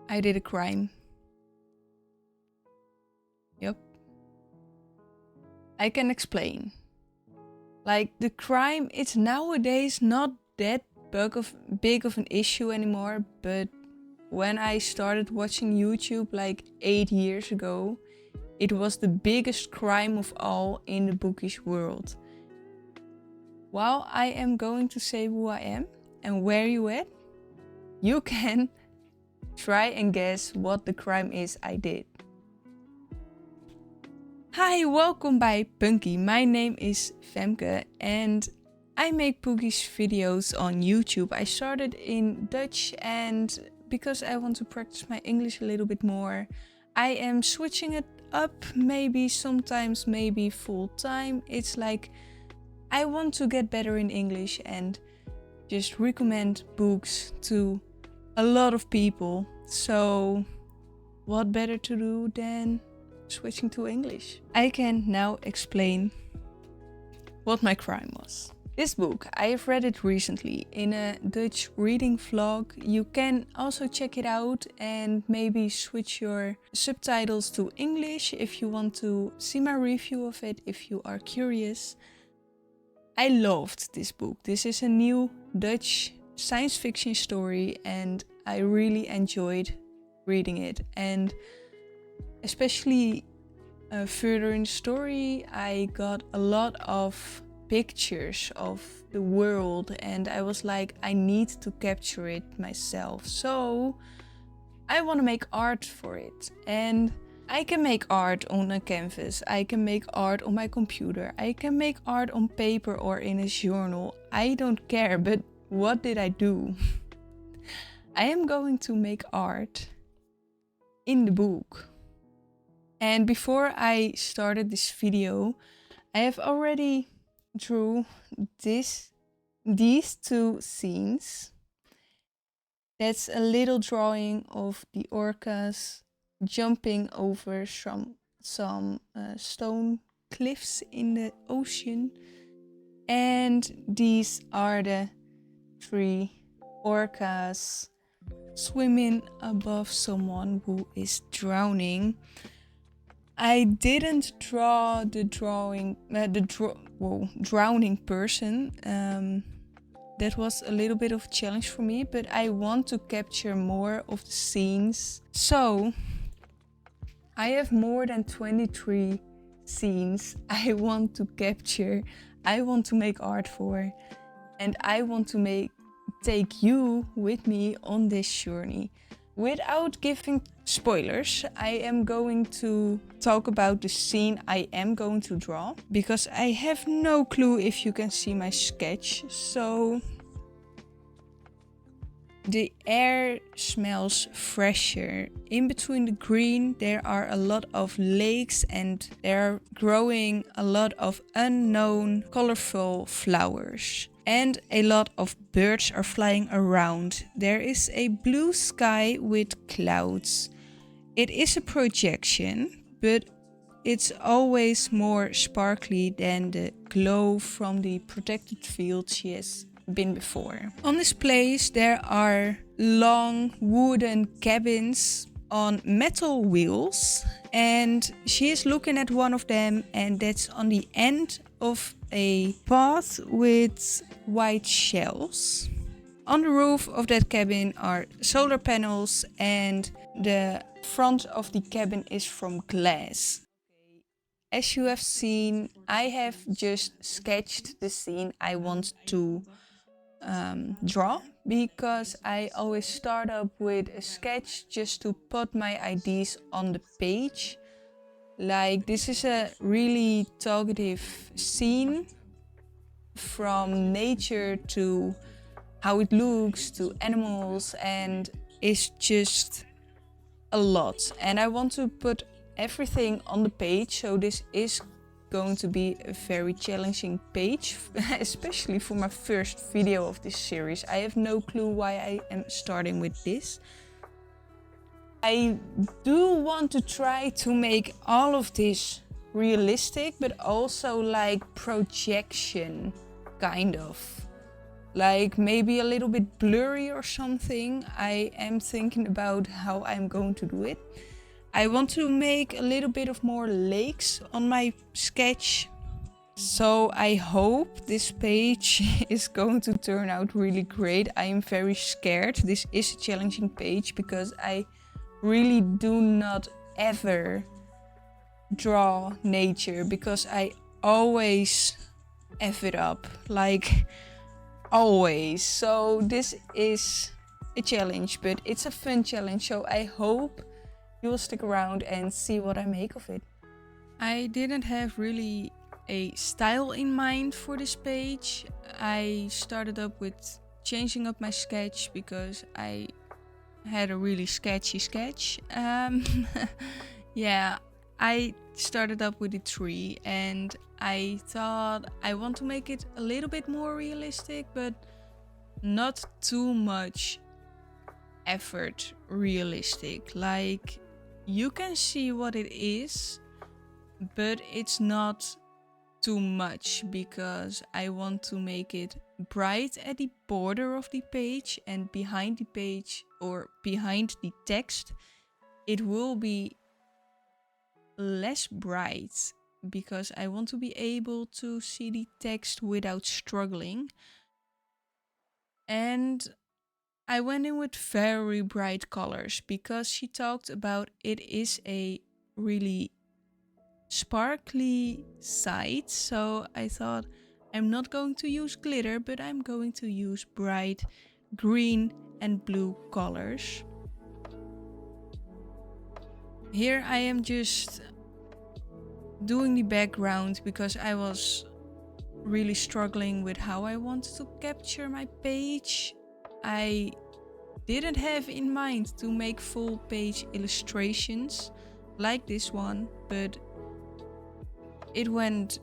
I did a crime. Yep. I can explain. Like, the crime, it's nowadays not that big of an issue anymore, but when I started watching YouTube like 8 years ago, it was the biggest crime of all in the bookish world. While I am going to say who I am and where you at, you can try and guess what the crime is I did. Hi, welcome by Punky. My name is Femke and I make bookish videos on YouTube. I started in Dutch, and because I want to practice my English a little bit more, I am switching it up, maybe sometimes, maybe full time. It's like I want to get better in English and just recommend books to a lot of people. So what better to do than switching to English? I can now explain what my crime was. This book, I have read it recently in a Dutch reading vlog. You can also check it out and maybe switch your subtitles to English if you want to see my review of it, if you are curious. I loved this book. This is a new Dutch science fiction story and I really enjoyed reading it. And especially further in the story, I got a lot of pictures of the world and I was like, I need to capture it myself. So I want to make art for it. And I can make art on a canvas, I can make art on my computer, I can make art on paper or in a journal. I don't care, but what did I do? I am going to make art in the book. And before I started this video, I have already drew these two scenes. That's a little drawing of the orcas jumping over some stone cliffs in the ocean. And these are the 3 orcas swimming above someone who is drowning. I didn't draw the drowning person. That was a little bit of a challenge for me, but I want to capture more of the scenes. So I have more than 23 scenes I want to capture, I want to make art for, and I want to take you with me on this journey. Without giving spoilers, I am going to talk about the scene I am going to draw, because I have no clue if you can see my sketch. So the air smells fresher. In between the green there are a lot of lakes and there are growing a lot of unknown colorful flowers. And a lot of birds are flying around. There is a blue sky with clouds. It is a projection, but it's always more sparkly than the glow from the protected field she has been before. On this place there are long wooden cabins on metal wheels, and she is looking at one of them, and that's on the end of a path with white shells. On the roof of that cabin are solar panels, and the front of the cabin is from glass. As you have seen, I have just sketched the scene I want to draw, because I always start up with a sketch just to put my ideas on the page. Like, this is a really talkative scene, from nature to how it looks to animals, and it's just a lot. And I want to put everything on the page, so this is going to be a very challenging page, especially for my first video of this series. I have no clue why I am starting with this. I do want to try to make all of this realistic, but also like projection, kind of. like maybe a little bit blurry or something. I am thinking about how I'm going to do it. I want to make a little bit of more lakes on my sketch. So I hope this page is going to turn out really great. I am very scared. This is a challenging page because I really do not ever draw nature, because I always F it up, like always. So this is a challenge, but it's a fun challenge. So I hope you will stick around and see what I make of it. I didn't have really a style in mind for this page. I started up with changing up my sketch because I had a really sketchy sketch. Yeah, I started up with a tree and I thought I want to make it a little bit more realistic, but not too much effort realistic. Like, you can see what it is, but it's not too much, because I want to make it bright at the border of the page, and behind the page or behind the text it will be less bright, because I want to be able to see the text without struggling. And I went in with very bright colors because she talked about it is a really sparkly site. So I thought, I'm not going to use glitter, but I'm going to use bright green and blue colors. Here I am just doing the background because I was really struggling with how I wanted to capture my page. I didn't have in mind to make full page illustrations like this one, but it went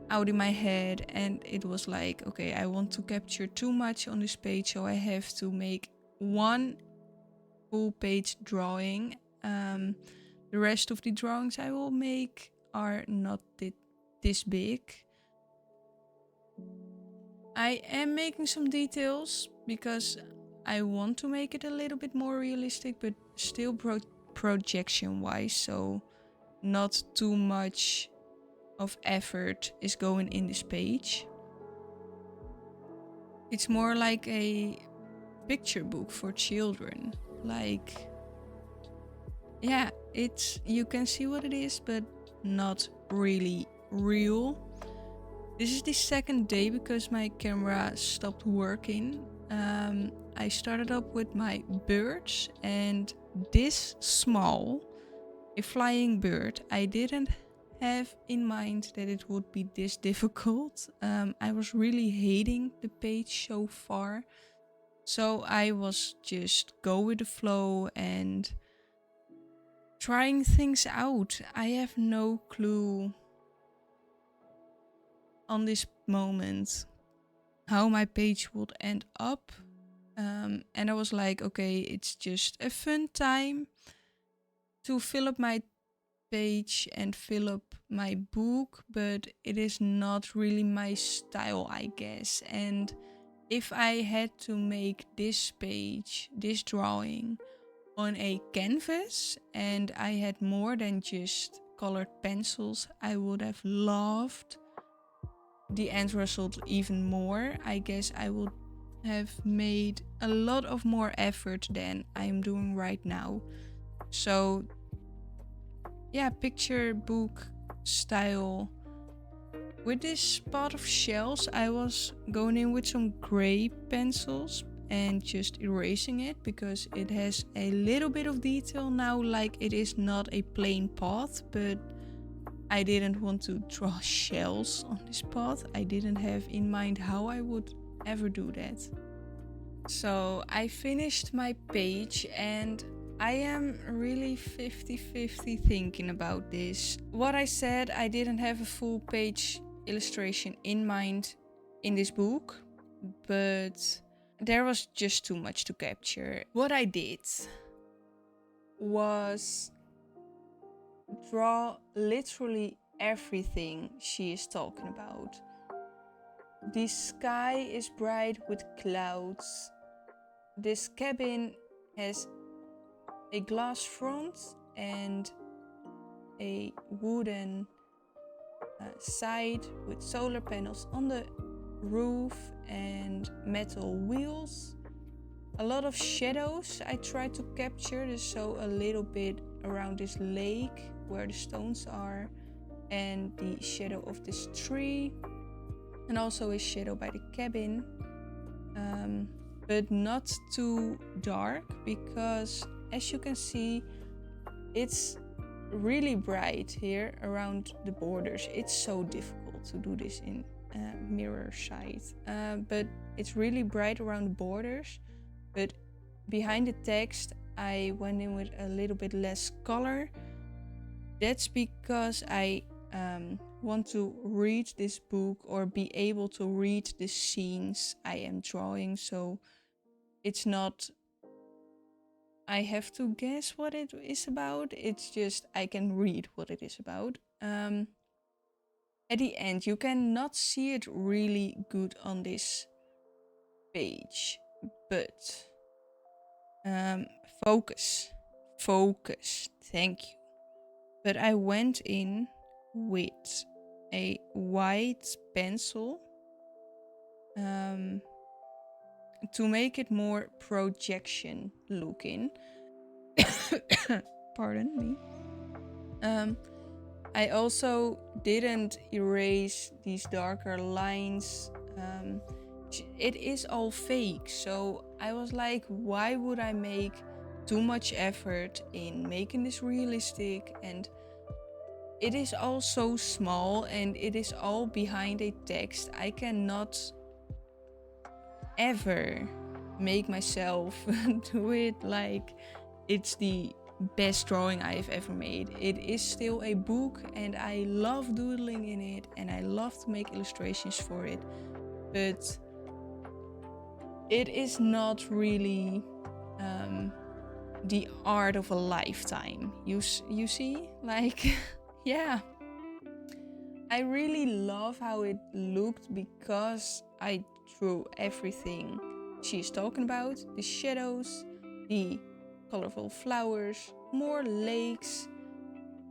out in my head and it was like, okay, I want to capture too much on this page, so I have to make one full page drawing. The rest of the drawings I will make are not this big. I am making some details because I want to make it a little bit more realistic, but still projection wise, so not too much of effort is going in this page. It's more like a picture book for children. Like, yeah, you can see what it is, but not really real. This is the second day because my camera stopped working. I started up with my birds, and this small, a flying bird, I didn't have in mind that it would be this difficult. I was really hating the page so far, so I was just go with the flow and trying things out. I have no clue on this moment how my page would end up, and I was like, okay, it's just a fun time to fill up my page and fill up my book, but it is not really my style, I guess. And if I had to make this page, this drawing, on a canvas and I had more than just colored pencils, I would have loved the end result even more. I guess I would have made a lot of more effort than I'm doing right now. So yeah, picture book style. With this spot of shells, I was going in with some gray pencils and just erasing it because it has a little bit of detail now, like it is not a plain path, but I didn't want to draw shells on this path. I didn't have in mind how I would ever do that. So I finished my page and I am really 50-50 thinking about this. What I said, I didn't have a full page illustration in mind in this book, but there was just too much to capture. What I did was draw literally everything she is talking about. The sky is bright with clouds. This cabin has a glass front and a wooden side with solar panels on the roof and metal wheels. A lot of shadows I tried to capture, so a little bit around this lake where the stones are, and the shadow of this tree, and also a shadow by the cabin, but not too dark, because as you can see, it's really bright here around the borders. It's so difficult to do this in mirror sight, but it's really bright around the borders. But behind the text I went in with a little bit less color. That's because I want to read this book, or be able to read the scenes I am drawing, so it's not I have to guess what it is about. It's just I can read what it is about. At the end, you cannot see it really good on this page, but focus, thank you. But I went in with a white pencil to make it more projection looking. Pardon me. I also didn't erase these darker lines. It is all fake, so I was like, why would I make too much effort in making this realistic? And it is all so small, and it is all behind a text. I cannot ever make myself do it like it's the best drawing I've ever made. It is still a book, and I love doodling in it, and I love to make illustrations for it, but it is not really the art of a lifetime. You see, like yeah, I really love how it looked because I drew everything she's talking about: the shadows, the colorful flowers, more lakes,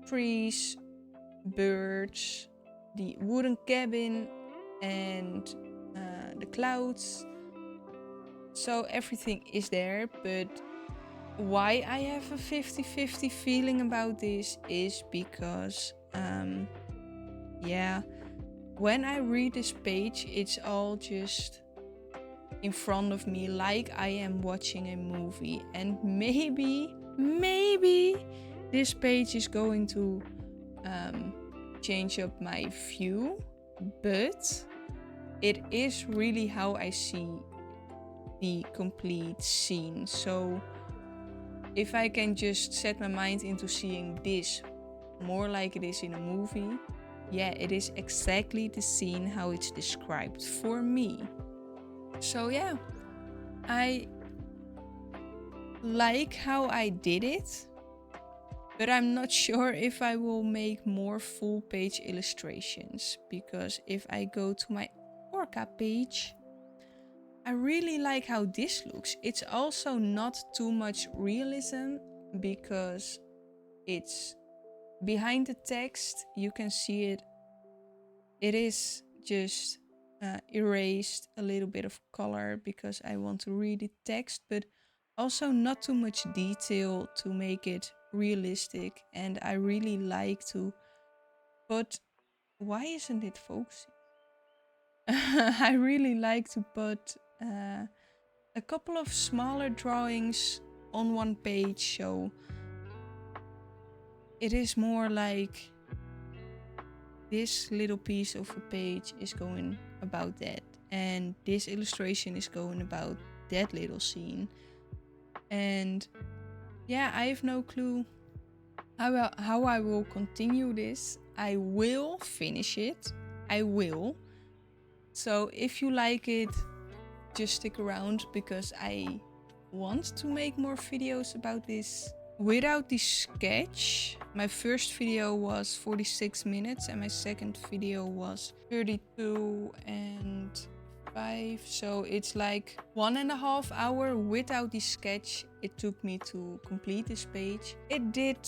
trees, birds, the wooden cabin, and the clouds. So everything is there, but why I have a 50-50 feeling about this is because yeah, when I read this page, it's all just in front of me, like I am watching a movie, and maybe this page is going to change up my view, but it is really how I see the complete scene. So if I can just set my mind into seeing this more like it is in a movie, yeah, it is exactly the scene how it's described for me. So yeah, I like how I did it, but I'm not sure if I will make more full page illustrations, because if I go to my Orca page, I really like how this looks. It's also not too much realism, because it's behind the text. You can see it. It is just erased a little bit of color because I want to read the text, but also not too much detail to make it realistic. And I really like to put, why isn't it focusing? I really like to put a couple of smaller drawings on one page, so it is more like this little piece of a page is going about that, and this illustration is going about that little scene. And yeah, I have no clue how I will continue this. I will finish it. I will. So if you like it, just stick around, because I want to make more videos about this without the sketch, my first video was 46 minutes and my second video was 32 and 5. So it's like 1.5 hours without the sketch it took me to complete this page. It did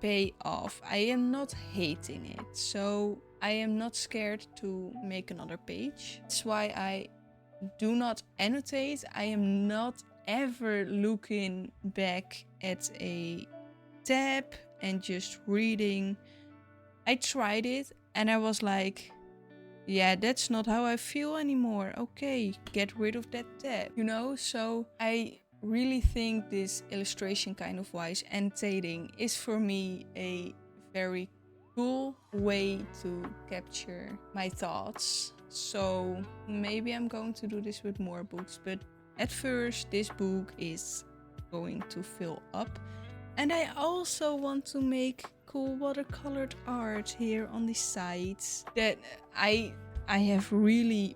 pay off. I am not hating it, so I am not scared to make another page. That's why I do not annotate. I am not ever looking back at a tab and just reading. I tried it and I was like, yeah, that's not how I feel anymore. Okay, get rid of that tab, you know? So I really think this illustration kind of wise annotating is for me a very cool way to capture my thoughts. So maybe I'm going to do this with more books, but at first this book is going to fill up. And I also want to make cool watercolored art here on the sides that I have really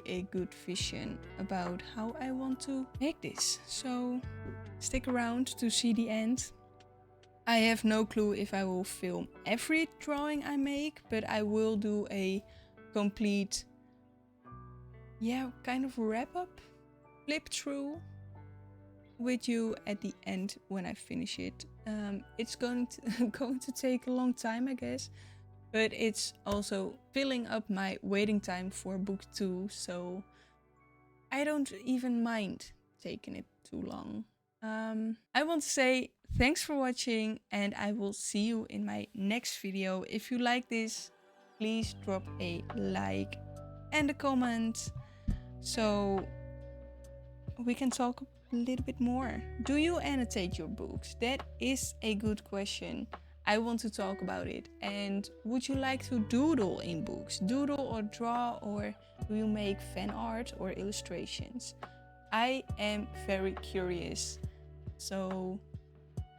a good vision about how I want to make this. So stick around to see the end. I have no clue if I will film every drawing I make, but I will do a complete, yeah, kind of wrap up, flip through with you at the end when I finish it. It's going to take a long time, I guess, but it's also filling up my waiting time for book 2, so I don't even mind taking it too long. I want to say thanks for watching and I will see you in my next video. If you like this, please drop a like and a comment so we can talk a little bit more. Do you annotate your books? That is a good question. I want to talk about it. And would you like to doodle in books? Doodle or draw, or do you make fan art or illustrations? I am very curious. So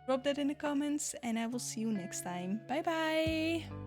drop that in the comments and I will see you next time. Bye bye!